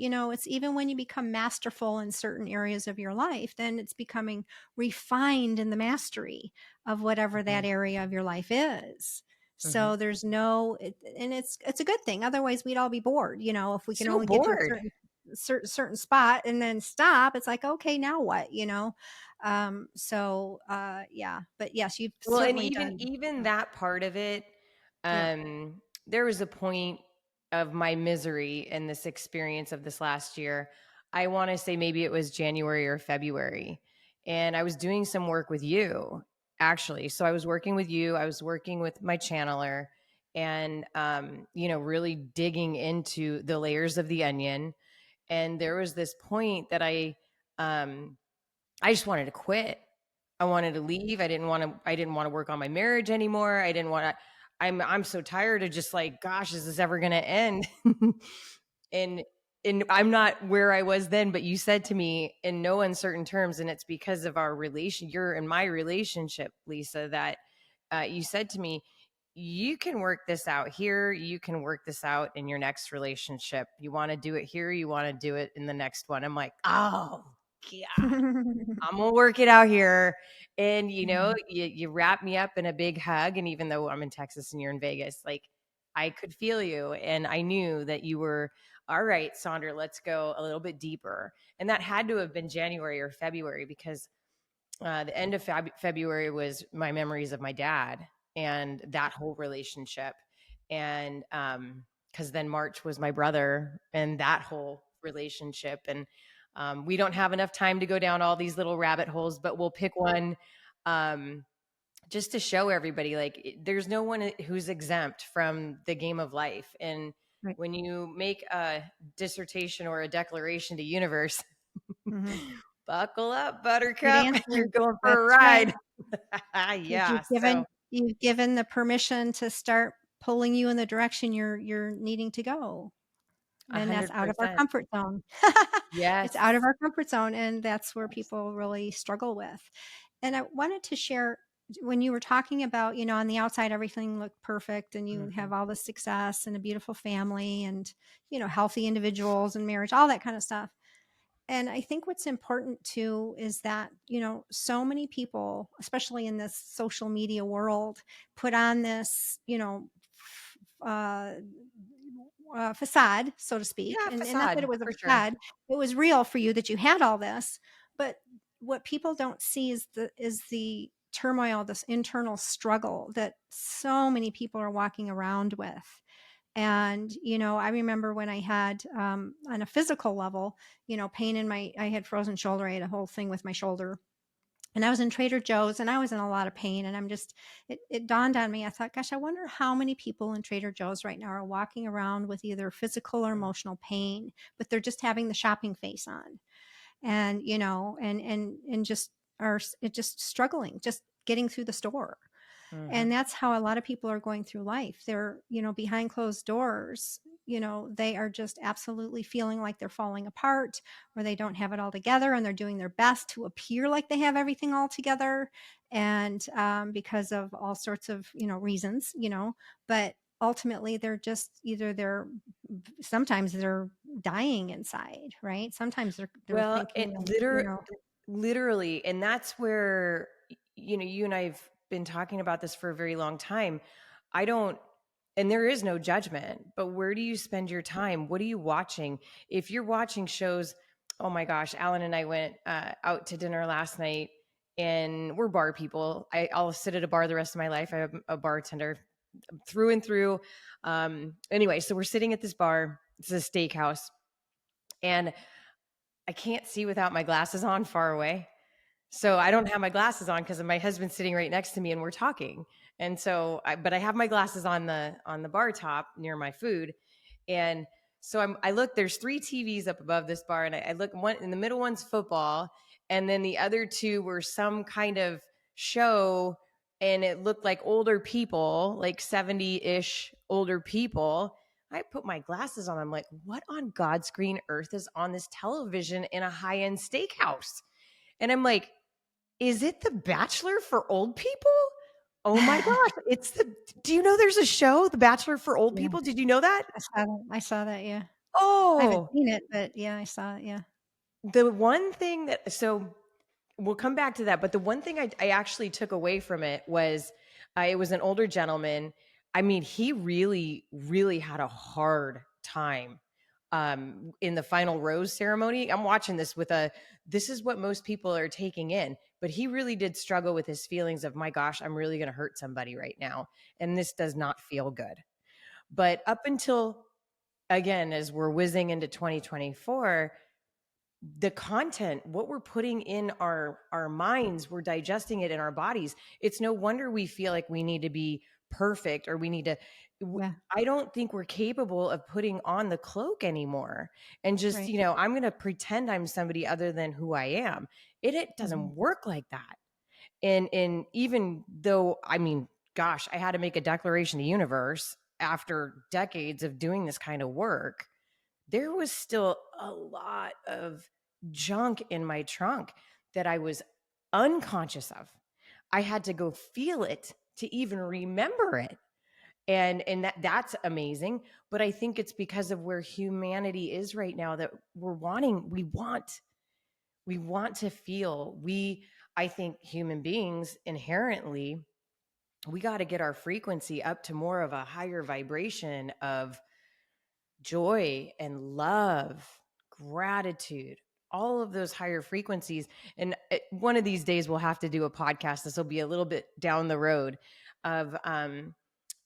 S1: when you become masterful in certain areas of your life, then it's becoming refined in the mastery of whatever that
S2: mhm,
S1: area of your life is.
S2: mhm.
S1: So there's no and it's a good thing. Otherwise we'd all be bored, if we can
S2: So
S1: only get to a
S2: bored.
S1: certain spot and then stop. It's like, okay, now what? Yeah, but yes, you've
S2: Well, and
S1: certainly
S2: even
S1: done.
S2: even that part of it,
S1: Yeah.
S2: there was a point of my misery in this experience of this last year. I want to say maybe it was January or February, and I was doing some work with you, actually. So I was working with you. I was working with my channeler, and really digging into the layers of the onion. And there was this point that um, I just wanted to quit. I wanted to leave. I didn't want to work on my marriage anymore. I didn't want to I'm so tired of just like, gosh, is this ever going to end? and and I'm not where I was then, but you said to me in no uncertain terms, and it's because of our relation, your and my relationship, Lisa, that you said to me, you can work this out here. You can work this out in your next relationship. You want to do it here. You want to do it in the next one. I'm like, oh, God. I'm gonna work it out here. And you wrap me up in a big hug. And even though I'm in Texas and you're in Vegas, like I could feel you. And I knew that you were all right, Sondra, let's go a little bit deeper. And that had to have been January or February because the end of February was my memories of my dad and that whole relationship. And because then March was my brother and that whole relationship. And We don't have enough time to go down all these little rabbit holes, but we'll pick one um, just to show everybody like there's no one who's exempt from the game of life. And
S1: Right.
S2: when you make a dissertation or a declaration to universe,
S1: Mhm.
S2: buckle up,
S1: Good
S2: buttercup. You're
S1: answer.
S2: going for a
S1: That's right.
S2: ride.
S1: 'Cause
S2: Yeah. So
S1: you've given the permission to start pulling you in the direction you're needing to go,
S2: a
S1: and that's
S2: hundred
S1: out of our
S2: percent.
S1: comfort zone. It's out of
S2: Yes.
S1: our comfort zone, and that's where
S2: Yes.
S1: people really struggle with. And I wanted to share when you were talking about, on the outside everything looked perfect and you
S2: Hmm.
S1: have all the success and a beautiful family and, healthy individuals and marriage, all that kind of stuff. And I think what's important too is that, so many people, especially in this social media world, put on this, uh, facade, so to speak.
S2: Yeah.
S1: And not that it
S2: Facade
S1: was a
S2: for sure.
S1: facade, it was real for you that you had all this. But what people don't see is the turmoil, this internal struggle that so many people are walking around with. And, I remember when I had, on a physical level, pain I had frozen shoulder. I had a whole thing with my shoulder. And I was in Trader Joe's and I was in a lot of pain. And it dawned on me. I thought, gosh, I wonder how many people in Trader Joe's right now are walking around with either physical or emotional pain, but they're just having the shopping face on and, and just it just struggling, just getting through the store.
S2: Hmm.
S1: And that's how a lot of people are going through life. They're, behind closed doors, they are just absolutely feeling like they're falling apart or they don't have it all together and they're doing their best to appear like they have everything all together. And because of all sorts of, reasons, but ultimately they're just either sometimes they're dying inside, right? Sometimes they're
S2: Well,
S1: thinking of,
S2: literally, and that's where you and I've been talking about this for a very long time. I don't, and there is no judgment, but where do you spend your time? What are you watching? If you're watching shows, oh my gosh, Alan and I went out to dinner last night, and we're bar people. I'll sit at a bar the rest of my life. I'm a bartender through and through. Anyway, so we're sitting at this bar. It's a steakhouse, and I can't see without my glasses on far away. So I don't have my glasses on because my husband's sitting right next to me and we're talking. And so but I have my glasses on the bar top near my food. And so I look, there's three TVs up above this bar, and I look, one in the middle, one's football, and then the other two were some kind of show, and it looked like older people, like 70-ish older people. I put my glasses on. I'm like, what on God's green earth is on this television in a high-end steakhouse? And I'm like, is it The Bachelor for old people? Oh my gosh. Do you know there's a show, The Bachelor for old
S1: yeah,
S2: people? Did you know that?
S1: I saw that. Yeah. I haven't
S2: Oh,
S1: seen it, but yeah, I saw it. Yeah.
S2: the one thing so we'll come back to that. But the one thing I actually took away from it was an older gentleman. I mean, he really, really had a hard time in the final rose ceremony. I'm watching this this is what most people are taking in, but he really did struggle with his feelings of, my gosh, I'm really going to hurt somebody right now. And this does not feel good. But up until, again, as we're whizzing into 2024, the content, what we're putting in our minds, we're digesting it in our bodies. It's no wonder we feel like we need to be perfect, or we need to
S1: Yeah.
S2: I don't think we're capable of putting on the cloak anymore and just,
S1: Right.
S2: I'm going to pretend I'm somebody other than who I am. It
S1: Mhm.
S2: doesn't work like that. And even though, I mean, gosh, I had to make a declaration to universe after decades of doing this kind of work, there was still a lot of junk in my trunk that I was unconscious of. I had to go feel it to even remember it. And that's amazing, but I think it's because of where humanity is right now that we want to feel. I think human beings inherently, we got to get our frequency up to more of a higher vibration of joy and love, gratitude, all of those higher frequencies. And one of these days we'll have to do a podcast. This will be a little bit down the road of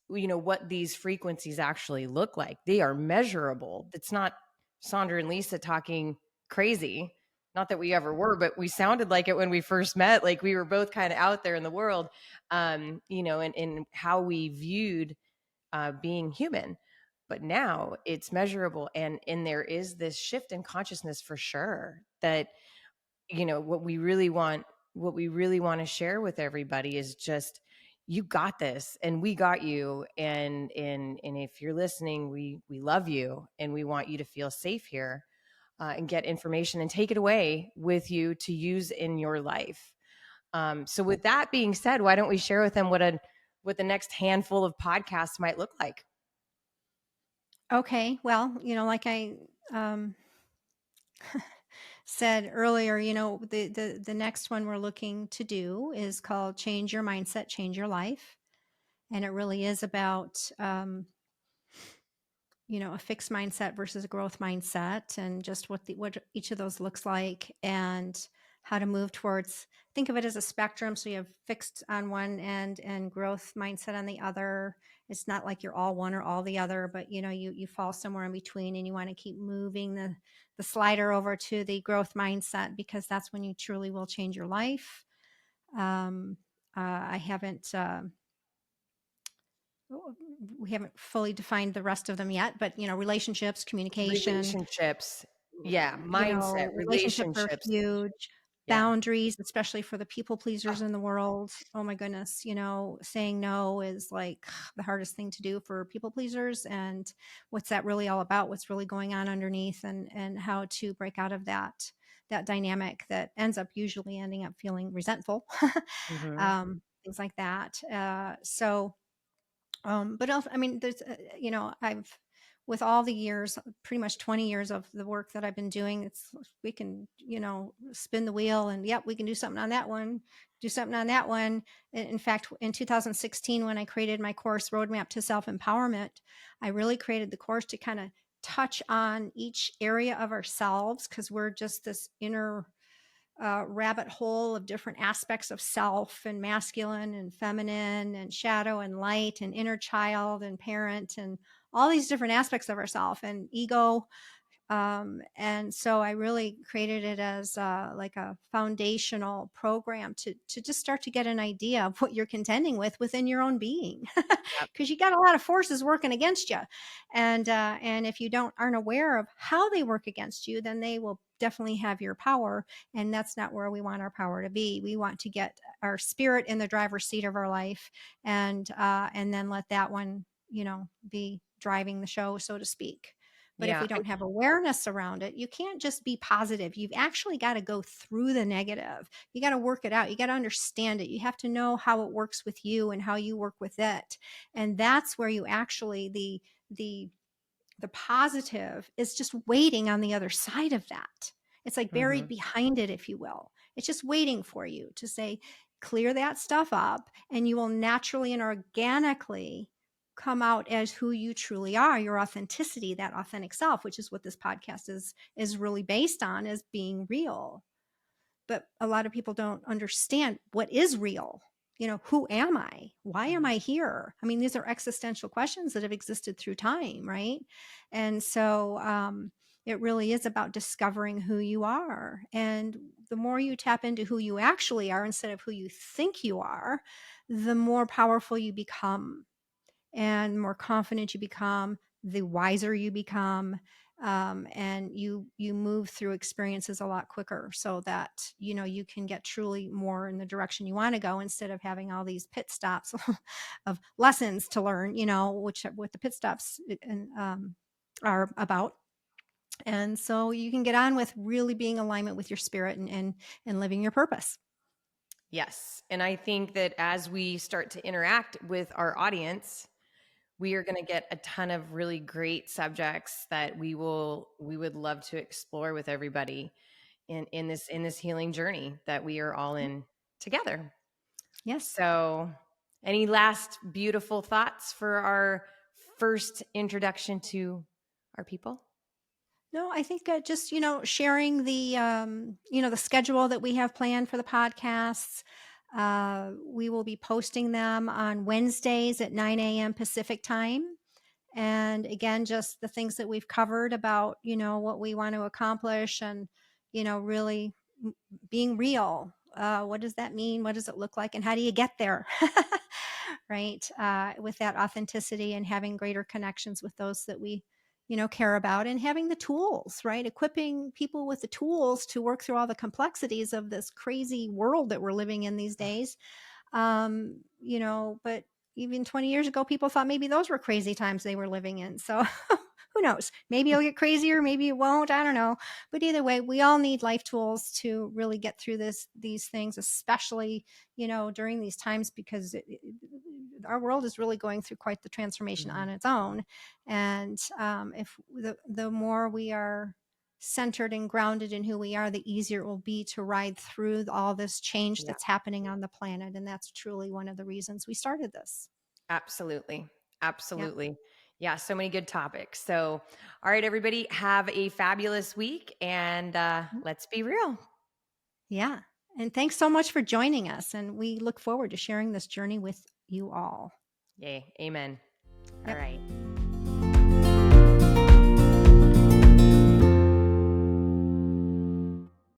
S2: what these frequencies actually look like. They are measurable. It's not Sondra and Lisa talking crazy. Not that we ever were, but we sounded like it when we first met. Like we were both kind of out there in the world, and how we viewed being human. But now it's measurable, and there is this shift in consciousness for sure. That what we really want to share with everybody is just, you got this and we got you, and if you're listening, we love you and we want you to feel safe here, and get information and take it away with you to use in your life. So with that being said, why don't we share with them what the next handful of podcasts might look like?
S1: Okay. Well, like I um, said earlier, the next one we're looking to do is called Change Your Mindset, Change Your Life. And it really is about, a fixed mindset versus a growth mindset, and just what each of those looks like, and how to move towards, think of it as a spectrum. So you have fixed on one end and growth mindset on the other. It's not like you're all one or all the other, but you fall somewhere in between, and you want to keep moving the slider over to the growth mindset, because that's when you truly will change your life. I haven't we haven't fully defined the rest of them yet, but relationships, communication,
S2: Relationships. Yeah, mindset,
S1: relationships are
S2: relationships.
S1: huge.
S2: Yeah.
S1: Boundaries, especially for the people
S2: Oh,
S1: pleasers in the world. Oh my goodness, saying no is like the hardest thing to do for people pleasers. And what's that really all about? What's really going on underneath, and how to break out of that dynamic that ends up usually ending up feeling resentful.
S2: mhm.
S1: Things like that. But also, I mean, there's, I've, with all the years, pretty much 20 years of the work that I've been doing, we can, spin the wheel and, yep, we can do something on that one, do something on that one. In fact, in 2016, when I created my course, Roadmap to Self-Empowerment, I really created the course to kind of touch on each area of ourselves, because we're just this inner rabbit hole of different aspects of self, and masculine and feminine and shadow and light and inner child and parent, and all these different aspects of ourself, and ego. And so I really created it as like a foundational program to just start to get an idea of what you're contending with within your own being,
S2: Yep.
S1: because you got a lot of forces working against you, and if you aren't aware of how they work against you, then they will definitely have your power, and that's not where we want our power to be. We want to get our spirit in the driver's seat of our life, and then let that one be driving the show, so to speak. But if
S2: Yeah.
S1: we don't have awareness around it, you can't just be positive. You've actually got to go through the negative. You got to work it out. You got to understand it. You have to know how it works with you and how you work with it. And that's where you actually, the positive is just waiting on the other side of that. It's like buried
S2: Mhm.
S1: behind it, if you will. It's just waiting for you to say, clear that stuff up, and you will naturally and organically come out as who you truly are, your authenticity, that authentic self, which is what this podcast is really based on, as being real. But a lot of people don't understand what is real. Who am I? Why am
S2: Mhm.
S1: I here? I mean, these are existential questions that have existed through time, right? And so it really is about discovering who you are. And the more you tap into who you actually are instead of who you think you are, the more powerful you become, and more confident you become, the wiser you become, and you move through experiences a lot quicker, so that you can get truly more in the direction you want to go, instead of having all these pit stops of lessons to learn, which what the pit stops are about. And so you can get on with really being in alignment with your spirit, and living your purpose.
S2: Yes. And I think that as we start to interact with our audience, we are going to get a ton of really great subjects that we would love to explore with everybody in this healing journey that we are all in together.
S1: Yes.
S2: So, any last beautiful thoughts for our first introduction to our people?
S1: No, I think just sharing the schedule that we have planned for the podcasts. We will be posting them on Wednesdays at 9 a.m. Pacific time. And again, just the things that we've covered about what we want to accomplish, and really being real. What does that mean? What does it look like? And how do you get there? Right. With that authenticity and having greater connections with those that we, care about, and having the tools, right? Equipping people with the tools to work through all the complexities of this crazy world that we're living in these days. But even 20 years ago, people thought maybe those were crazy times they were living in. So who knows? Maybe it'll get crazier, maybe it won't. I don't know. But either way, we all need life tools to really get through these things, especially, during these times, because our world is really going through quite the transformation
S2: Mhm.
S1: on its own. And if the more we are centered and grounded in who we are, the easier it will be to ride through all this change
S2: Yeah,
S1: that's happening on the planet. And that's truly one of the reasons we started this.
S2: absolutely.
S1: Yeah.
S2: Absolutely. Yeah, so many good topics. So, all right, everybody, have a fabulous week and let's be real.
S1: Yeah. And thanks so much for joining us. And we look forward to sharing this journey with you all.
S2: Yay. Amen. All
S1: Yep.
S2: right.